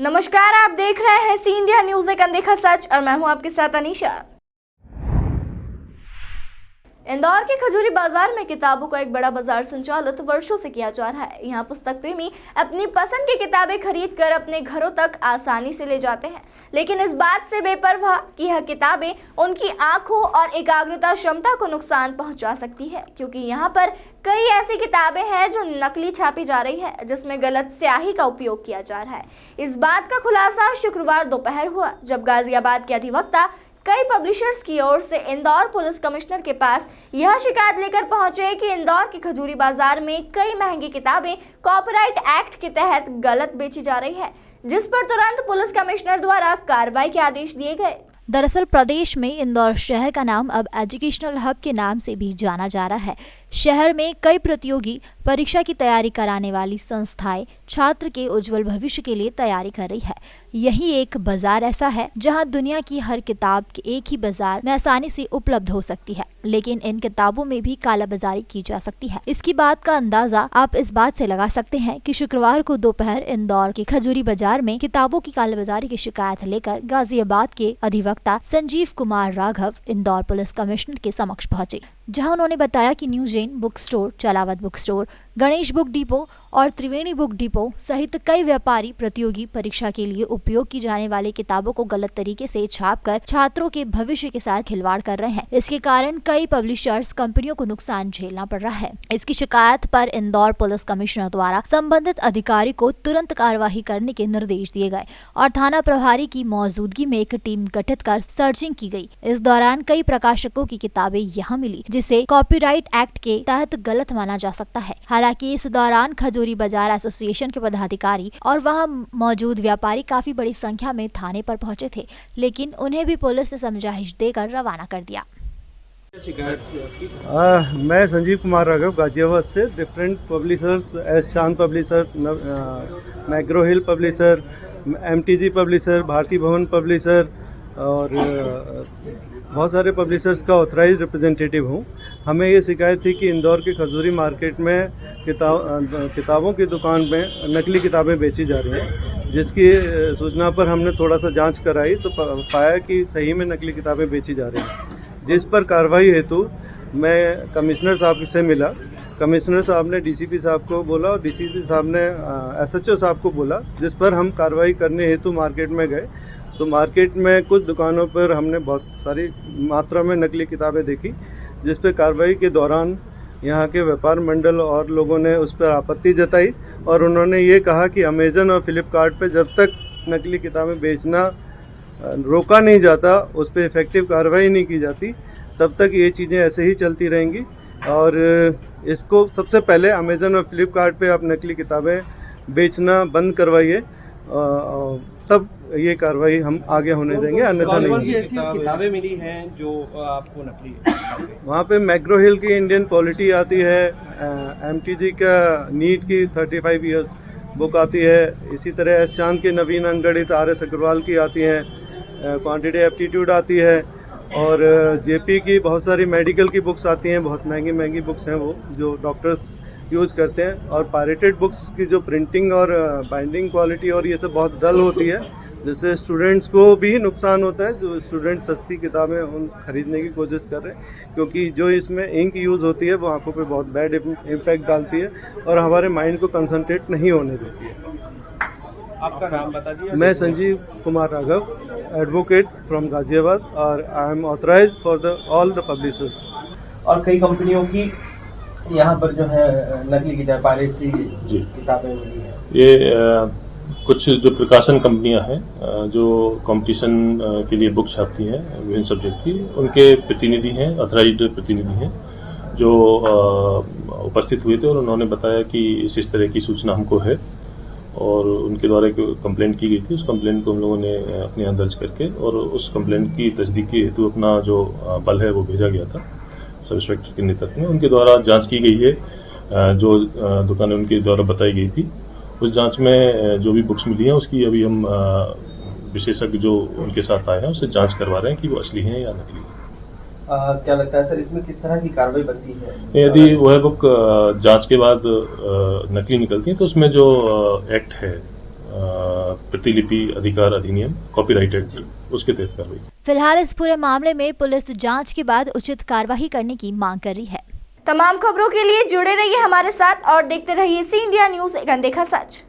नमस्कार, आप देख रहे हैं सी इंडिया न्यूज, एक अनदेखा सच, और मैं हूं आपके साथ अनीशा। इंदौर के खजूरी बाजार में किताबों का एक बड़ा बाजार संचालित वर्षों से किया जा रहा है। यहाँ पुस्तक प्रेमी अपनी पसंद की किताबें खरीद कर अपने घरों तक आसानी से ले जाते हैं, लेकिन इस बात से बेपरवाह कि यह किताबें उनकी आंखों और एकाग्रता क्षमता को नुकसान पहुंचा सकती है, क्योंकि यहाँ पर कई ऐसी किताबें हैं जो नकली छापी जा रही है, जिसमें गलत स्याही का उपयोग किया जा रहा है। इस बात का खुलासा शुक्रवार दोपहर हुआ, जब गाजियाबाद के अधिवक्ता कई पब्लिशर्स की ओर से इंदौर पुलिस कमिश्नर के पास यह शिकायत लेकर पहुंचे कि इंदौर के खजूरी बाजार में कई महंगी किताबें कॉपीराइट एक्ट के तहत गलत बेची जा रही है, जिस पर तुरंत पुलिस कमिश्नर द्वारा कार्रवाई के आदेश दिए गए। दरअसल प्रदेश में इंदौर शहर का नाम अब एजुकेशनल हब के नाम से भी जाना जा रहा है। शहर में कई प्रतियोगी परीक्षा की तैयारी कराने वाली संस्थाएं छात्र के उज्जवल भविष्य के लिए तैयारी कर रही है। यही एक बाजार ऐसा है जहां दुनिया की हर किताब के एक ही बाजार में आसानी से उपलब्ध हो सकती है, लेकिन इन किताबों में भी कालाबाजारी की जा सकती है। इसकी बात का अंदाजा आप इस बात से लगा सकते हैं कि शुक्रवार को दोपहर इंदौर के खजूरी बाजार में किताबों की कालाबाजारी की शिकायत लेकर गाजियाबाद के अधिवक्ता संजीव कुमार राघव इंदौर पुलिस कमिश्नर के समक्ष पहुंचे, जहां उन्होंने बताया कि न्यू जेन बुक स्टोर, चलावत book store, Ganesh book depot और त्रिवेणी बुक डिपो सहित कई व्यापारी प्रतियोगी परीक्षा के लिए उपयोग की जाने वाली किताबों को गलत तरीके से छापकर छात्रों के भविष्य के साथ खिलवाड़ कर रहे हैं। इसके कारण कई पब्लिशर्स कंपनियों को नुकसान झेलना पड़ रहा है। इसकी शिकायत पर इंदौर पुलिस कमिश्नर द्वारा संबंधित अधिकारी को तुरंत कार्यवाही करने के निर्देश दिए गए और थाना प्रभारी की मौजूदगी में एक टीम गठित कर सर्चिंग की गई। इस दौरान कई प्रकाशकों की किताबें यहाँ मिली, जिसे कॉपीराइट एक्ट के तहत गलत माना जा सकता है। हालांकि इस दौरान खजूरी बाजार एसोसिएशन के पदाधिकारी और वहां मौजूद व्यापारी काफी बड़ी संख्या में थाने पर पहुंचे थे, लेकिन उन्हें भी पुलिस ने समझाइश देकर रवाना कर दिया। मैं संजीव कुमार राघव गाजियाबाद से डिफरेंट पब्लिशर्स, एस शान पब्लिशर, मैग्रो हिल पब्लिशर, एमटीजी पब्लिशर, भारती भवन पब्लिशर और बहुत सारे पब्लिशर्स का ऑथराइज रिप्रेजेंटेटिव हूँ। हमें ये शिकायत थी कि इंदौर के खजूरी मार्केट में किताबों की दुकान में नकली किताबें बेची जा रही हैं, जिसकी सूचना पर हमने थोड़ा सा जांच कराई तो पाया कि सही में नकली किताबें बेची जा रही हैं, जिस पर कार्रवाई हेतु मैं कमिश्नर साहब से मिला। कमिश्नर साहब ने डीसीपी साहब को बोला और डीसीपी साहब ने एसएचओ साहब को बोला, जिस पर हम कार्रवाई करने हेतु मार्केट में गए। तो मार्केट में कुछ दुकानों पर हमने बहुत सारी मात्रा में नकली किताबें देखी, जिस पर कार्रवाई के दौरान यहाँ के व्यापार मंडल और लोगों ने उस पर आपत्ति जताई और उन्होंने ये कहा कि अमेज़न और फ्लिपकार्ट पे जब तक नकली किताबें बेचना रोका नहीं जाता, उस पर इफ़ेक्टिव कार्रवाई नहीं की जाती, तब तक ये चीज़ें ऐसे ही चलती रहेंगी। और इसको सबसे पहले अमेज़न और फ्लिपकार्ट पे आप नकली किताबें बेचना बंद करवाइए, तब ये कार्रवाई हम आगे होने देंगे, अन्यथा नहीं। कौन सी ऐसी किताबें मिली हैं जो आपको नकली है? वहाँ पे मैग्रो हिल की इंडियन पॉलिटी आती है, एमटीजी का नीट की 35 इयर्स बुक आती है, इसी तरह एस चांद के नवीन अंगणित RS अग्रवाल की आती हैं, क्वांटिटी एप्टीट्यूड आती है और जेपी की बहुत सारी मेडिकल की बुक्स आती हैं। बहुत महंगी महंगी बुक्स हैं वो, जो डॉक्टर्स यूज़ करते हैं। और पायरेटेड बुक्स की जो प्रिंटिंग और बाइंडिंग क्वालिटी और ये सब बहुत डल होती है, जिससे स्टूडेंट्स को भी नुकसान होता है। जो स्टूडेंट सस्ती किताबें उन खरीदने की कोशिश कर रहे हैं, क्योंकि जो इसमें इंक यूज़ होती है वो आंखों पे बहुत बैड इम्पैक्ट डालती है और हमारे माइंड को कंसंट्रेट नहीं होने देती है। आपका नाम बता दिया। मैं संजीव कुमार राघव, एडवोकेट फ्रॉम गाजियाबाद, और I am authorize for all the publishers. और कई कंपनियों की यहाँ पर जो है नकली किताब, पायरेसी किताबें मिली हैं। ये कुछ जो प्रकाशन कंपनियां हैं जो कंपटीशन के लिए बुक छापती हैं विभिन्न सब्जेक्ट की, उनके प्रतिनिधि हैं, ऑथराइज्ड प्रतिनिधि हैं, जो उपस्थित हुए थे और उन्होंने बताया कि इस तरह की सूचना हमको है और उनके द्वारा एक कंप्लेंट की गई थी। उस कंप्लेंट को हम लोगों ने अपने यहाँ दर्ज करके और उस कंप्लेंट की तस्दीक के हेतु अपना जो बल है वो भेजा गया था सब इंस्पेक्टर के नेतृत्व में। उनके द्वारा जांच की गई है, जो दुकानें उनके द्वारा बताई गई थी। उस जांच में जो भी बुक्स मिली हैं उसकी अभी हम विशेषज्ञ जो उनके साथ आए हैं उससे जांच करवा रहे हैं कि वो असली हैं या नकली हैं। क्या लगता है सर, इसमें किस तरह की कार्रवाई बनती है? यदि वह बुक जांच के बाद नकली निकलती है तो उसमें जो एक्ट है प्रतिलिपि अधिकार अधिनियम कॉपीराइट एक्ट उसके तहत कार्रवाई। फिलहाल इस पूरे मामले में पुलिस जांच के बाद उचित कार्रवाई करने की मांग कर रही है। तमाम खबरों के लिए जुड़े रहिए हमारे साथ और देखते रहिए सी इंडिया न्यूज़, एक अनदेखा सच।